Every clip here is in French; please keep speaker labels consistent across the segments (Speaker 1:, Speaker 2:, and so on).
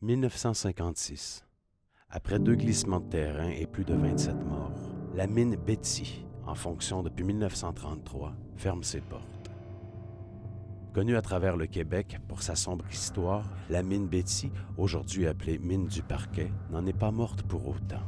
Speaker 1: 1956. Après 2 glissements de terrain et plus de 27 morts, la mine Betty, en fonction depuis 1933, ferme ses portes. Connue à travers le Québec pour sa sombre histoire, la mine Betty, aujourd'hui appelée mine du Parquet, n'en est pas morte pour autant.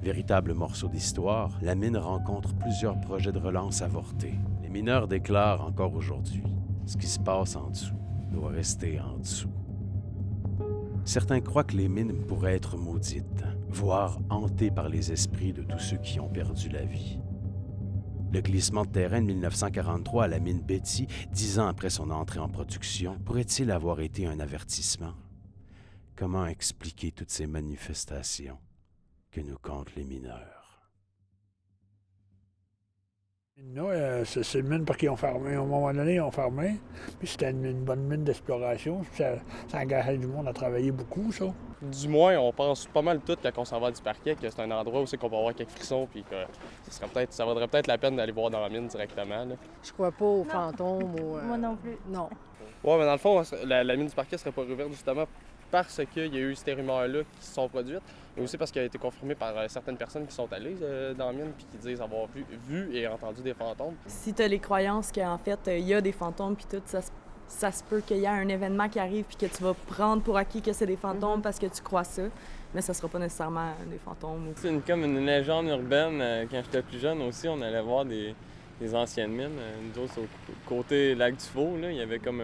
Speaker 1: Véritable morceau d'histoire, la mine rencontre plusieurs projets de relance avortés. Les mineurs déclarent encore aujourd'hui, ce qui se passe en dessous doit rester en dessous. Certains croient que les mines pourraient être maudites, voire hantées par les esprits de tous ceux qui ont perdu la vie. Le glissement de terrain de 1943 à la mine Betty, 10 ans après son entrée en production, pourrait-il avoir été un avertissement? Comment expliquer toutes ces manifestations que nous comptent les mineurs?
Speaker 2: Non, c'est une mine parce qu'ils ont fermé. À un moment donné, ils ont fermé. Puis c'était une bonne mine d'exploration. Ça engageait du monde à travailler beaucoup, ça.
Speaker 3: Du moins, on pense pas mal tout quand on s'en va du parquet que c'est un endroit où c'est qu'on va avoir quelques frissons puis que ça vaudrait peut-être la peine d'aller voir dans la mine directement. Là.
Speaker 4: Je crois pas aux fantômes ou...
Speaker 5: Moi non plus.
Speaker 4: Non.
Speaker 3: Ouais, mais dans le fond, la mine du parquet serait pas rouverte justement parce qu'il y a eu ces rumeurs-là qui se sont produites, mais aussi parce qu'elle a été confirmée par certaines personnes qui sont allées dans la mine puis qui disent avoir vu et entendu des fantômes.
Speaker 5: Si tu as les croyances qu'en fait, il y a des fantômes puis tout, ça se peut qu'il y ait un événement qui arrive puis que tu vas prendre pour acquis que c'est des fantômes parce que tu crois ça, mais ça sera pas nécessairement des fantômes.
Speaker 6: C'est comme une légende urbaine. Quand j'étais plus jeune aussi, on allait voir des anciennes mines. Nous autres, au côté lac du Faux, là, il y avait comme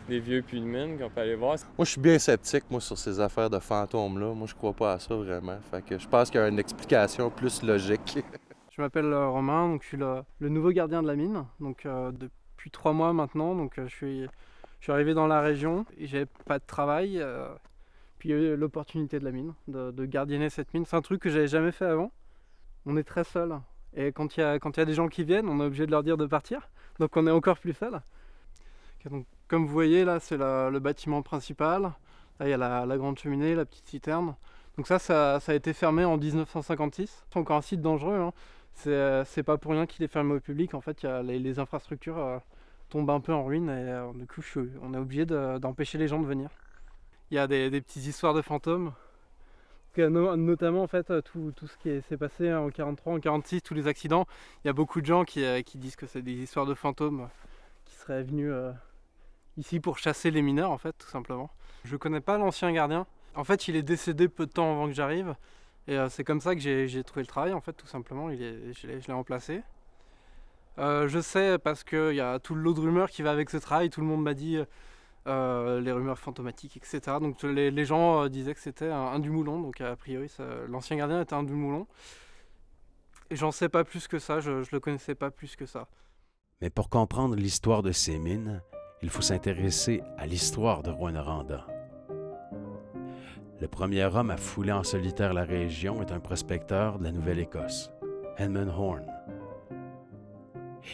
Speaker 6: des vieux puits de mine qu'on peut aller voir.
Speaker 7: Moi, je suis bien sceptique, sur ces affaires de fantômes-là. Moi, je crois pas à ça, vraiment. Fait que je pense qu'il y a une explication plus logique.
Speaker 8: Je m'appelle Romain, donc je suis le nouveau gardien de la mine. Donc, depuis 3 mois maintenant, donc je suis arrivé dans la région et j'avais pas de travail. Puis il y a eu l'opportunité de la mine, de gardienner cette mine. C'est un truc que j'avais jamais fait avant. On est très seul. Et quand il y a des gens qui viennent, on est obligé de leur dire de partir. Donc on est encore plus seul. Donc, comme vous voyez, là, c'est le bâtiment principal. Là, il y a la grande cheminée, la petite citerne. Donc ça a été fermé en 1956. C'est encore un site dangereux. Hein. C'est pas pour rien qu'il est fermé au public. En fait, les infrastructures tombent un peu en ruine et du coup, on est obligé d'empêcher les gens de venir. Il y a des petites histoires de fantômes. Notamment, en fait, tout ce qui s'est passé en 43, en 46, tous les accidents. Il y a beaucoup de gens qui disent que c'est des histoires de fantômes qui seraient venus ici pour chasser les mineurs, en fait, tout simplement. Je connais pas l'ancien gardien. En fait, il est décédé peu de temps avant que j'arrive. Et c'est comme ça que j'ai trouvé le travail, en fait, tout simplement. Je l'ai remplacé. Je sais parce qu'il y a tout le lot de rumeurs qui va avec ce travail. Tout le monde m'a dit les rumeurs fantomatiques, etc. Donc les gens disaient que c'était un Dumoulin. Donc a priori, l'ancien gardien était un Dumoulin. Et j'en sais pas plus que ça. Je le connaissais pas plus que ça.
Speaker 1: Mais pour comprendre l'histoire de ces mines, il faut s'intéresser à l'histoire de Rouyn-Noranda. Le premier homme à fouler en solitaire la région est un prospecteur de la Nouvelle-Écosse, Edmund Horne.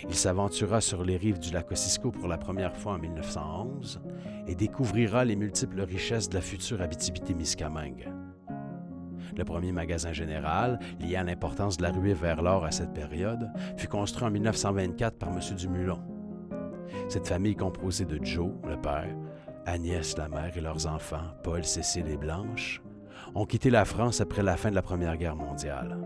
Speaker 1: Il s'aventura sur les rives du lac Ossisco pour la première fois en 1911 et découvrira les multiples richesses de la future Abitibi-Témiscamingue. Le premier magasin général, lié à l'importance de la ruée vers l'or à cette période, fut construit en 1924 par M. Dumulon. Cette famille composée de Joe, le père, Agnès, la mère et leurs enfants, Paul, Cécile et Blanche, ont quitté la France après la fin de la Première Guerre mondiale.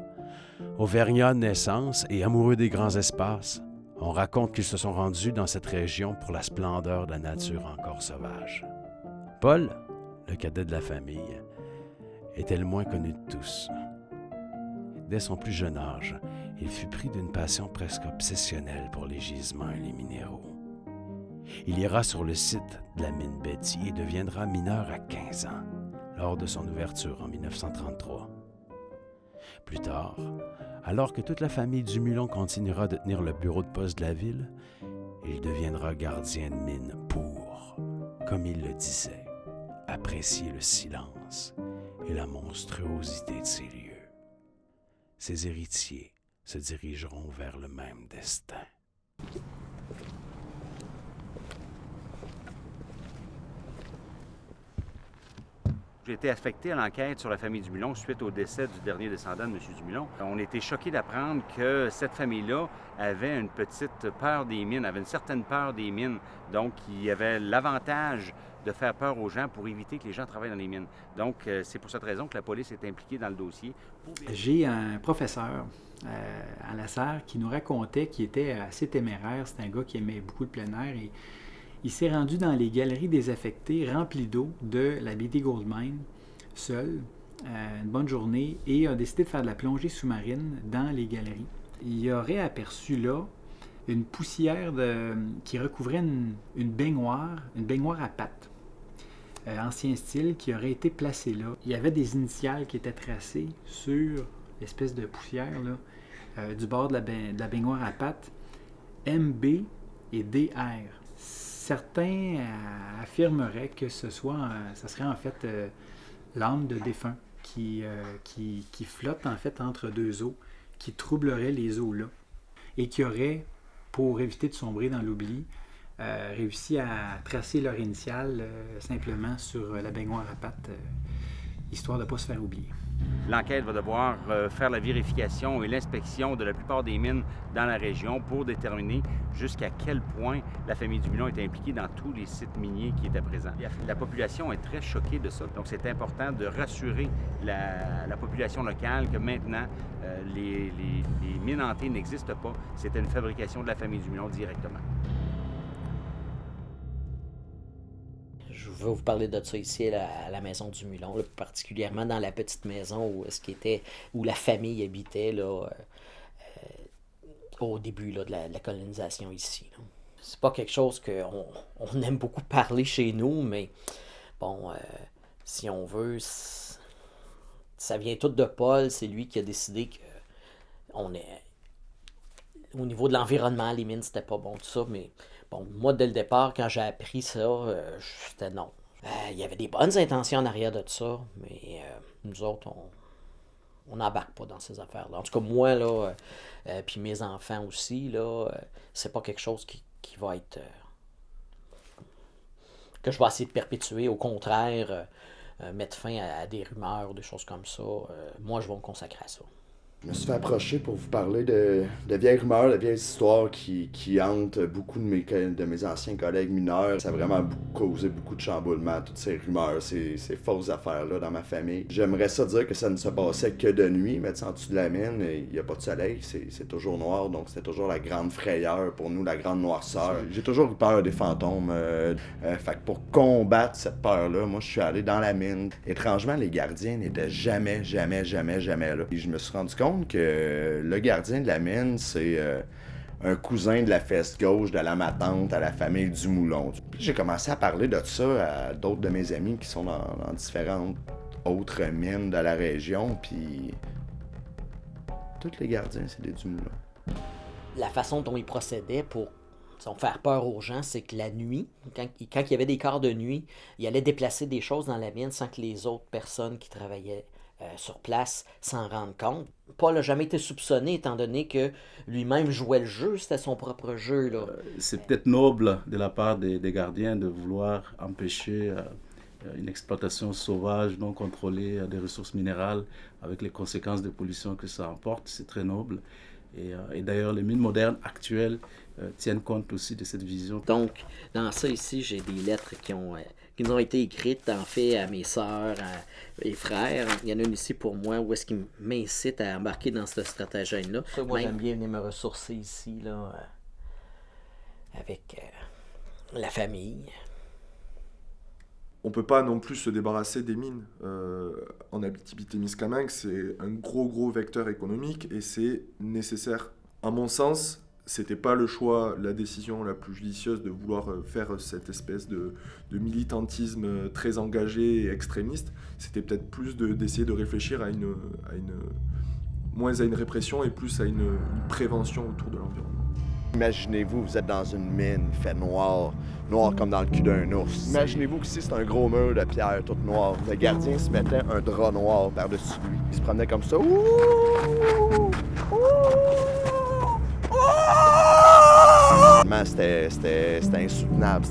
Speaker 1: Auvergnats de naissance et amoureux des grands espaces, on raconte qu'ils se sont rendus dans cette région pour la splendeur de la nature encore sauvage. Paul, le cadet de la famille, était le moins connu de tous. Dès son plus jeune âge, il fut pris d'une passion presque obsessionnelle pour les gisements et les minéraux. Il ira sur le site de la mine Betty et deviendra mineur à 15 ans, lors de son ouverture en 1933. Plus tard, alors que toute la famille Dumulon continuera de tenir le bureau de poste de la ville, il deviendra gardien de mine pour, comme il le disait, apprécier le silence et la monstruosité de ces lieux. Ses héritiers se dirigeront vers le même destin.
Speaker 9: J'ai été affecté à l'enquête sur la famille Dumulon suite au décès du dernier descendant de M. Dumulon. On a été choqués d'apprendre que cette famille-là avait une petite peur des mines, avait une certaine peur des mines. Donc, il y avait l'avantage de faire peur aux gens pour éviter que les gens travaillent dans les mines. Donc, c'est pour cette raison que la police est impliquée dans le dossier.
Speaker 10: J'ai un professeur à la Serre qui nous racontait qu'il était assez téméraire. C'est un gars qui aimait beaucoup le plein air et il s'est rendu dans les galeries désaffectées remplies d'eau de la BD Goldmine, seul, une bonne journée, et a décidé de faire de la plongée sous-marine dans les galeries. Il aurait aperçu là une poussière qui recouvrait une baignoire à pattes, ancien style, qui aurait été placée là. Il y avait des initiales qui étaient tracées sur l'espèce de poussière là, du bord de la baignoire à pattes, MB et DR. Certains affirmeraient que ce serait en fait l'âme de défunt qui flotte en fait entre deux eaux, qui troublerait les eaux là, et qui aurait, pour éviter de sombrer dans l'oubli, réussi à tracer leur initiale simplement sur la baignoire à pattes, histoire de ne pas se faire oublier.
Speaker 9: L'enquête va devoir faire la vérification et l'inspection de la plupart des mines dans la région pour déterminer jusqu'à quel point la famille Dumulon est impliquée dans tous les sites miniers qui étaient présents. La population est très choquée de ça, donc c'est important de rassurer la population locale que maintenant, les mines hantées n'existent pas. C'était une fabrication de la famille Dumulon directement.
Speaker 11: Je vais vous parler de ça ici à la maison Dumulon, là, particulièrement dans la petite maison où la famille habitait là, au début là, de la colonisation ici. Là. C'est pas quelque chose qu'on aime beaucoup parler chez nous, mais bon, si on veut, ça vient tout de Paul. C'est lui qui a décidé que au niveau de l'environnement, les mines, c'était pas bon, tout ça, mais bon, moi, dès le départ, quand j'ai appris ça, c'était non. Il y avait des bonnes intentions en arrière de ça, mais nous autres, on n'embarque pas dans ces affaires-là. En tout cas, moi, là, puis mes enfants aussi, là, c'est pas quelque chose qui va être... que je vais essayer de perpétuer. Au contraire, mettre fin à des rumeurs ou des choses comme ça. Moi, je vais me consacrer à ça.
Speaker 12: Je me suis fait approcher pour vous parler de vieilles rumeurs, de vieilles histoires qui hantent beaucoup de mes anciens collègues mineurs. Ça a vraiment causé beaucoup de chamboulements, toutes ces rumeurs, ces fausses affaires-là dans ma famille. J'aimerais ça dire que ça ne se passait que de nuit, mais en dessous de la mine, il n'y a pas de soleil, c'est toujours noir, donc c'était toujours la grande frayeur pour nous, la grande noirceur. J'ai toujours eu peur des fantômes. Fait que pour combattre cette peur-là, moi je suis allé dans la mine. Étrangement, les gardiens n'étaient jamais là. Et je me suis rendu compte que le gardien de la mine, c'est un cousin de la fesse gauche de ma tante à la famille Dumulon. J'ai commencé à parler de ça à d'autres de mes amis qui sont dans différentes autres mines de la région, puis tous les gardiens, c'est des Dumulon.
Speaker 11: La façon dont ils procédaient pour faire peur aux gens, c'est que la nuit, quand il y avait des quarts de nuit, il allait déplacer des choses dans la mine sans que les autres personnes qui travaillaient sur place s'en rendent compte. Paul n'a jamais été soupçonné étant donné que lui-même jouait le jeu, c'était son propre jeu. Là.
Speaker 13: C'est peut-être noble de la part des gardiens de vouloir empêcher une exploitation sauvage, non contrôlée des ressources minérales avec les conséquences de pollution que ça emporte. C'est très noble. Et d'ailleurs, les mines modernes actuelles tiennent compte aussi de cette vision.
Speaker 11: Donc, dans ça ici, j'ai des lettres qui nous ont été écrites, en fait, à mes sœurs et frères. Il y en a une ici pour moi où est-ce qu'ils m'incitent à embarquer dans ce stratagème-là. Moi, j'aime bien venir me ressourcer ici, là, avec la famille.
Speaker 14: On ne peut pas non plus se débarrasser des mines. En Abitibi-Témiscamingue, c'est un gros vecteur économique et c'est nécessaire. À mon sens, c'était pas le choix, la décision la plus judicieuse de vouloir faire cette espèce de militantisme très engagé et extrémiste. C'était peut-être plus d'essayer de réfléchir moins à une répression et plus à une prévention autour de l'environnement.
Speaker 12: Imaginez-vous, vous êtes dans une mine, il fait noir comme dans le cul d'un ours. Imaginez-vous que ici, c'est un gros mur de pierre toute noire. Le gardien se mettait un drap noir par-dessus lui. Il se promenait comme ça. C'était insoutenable.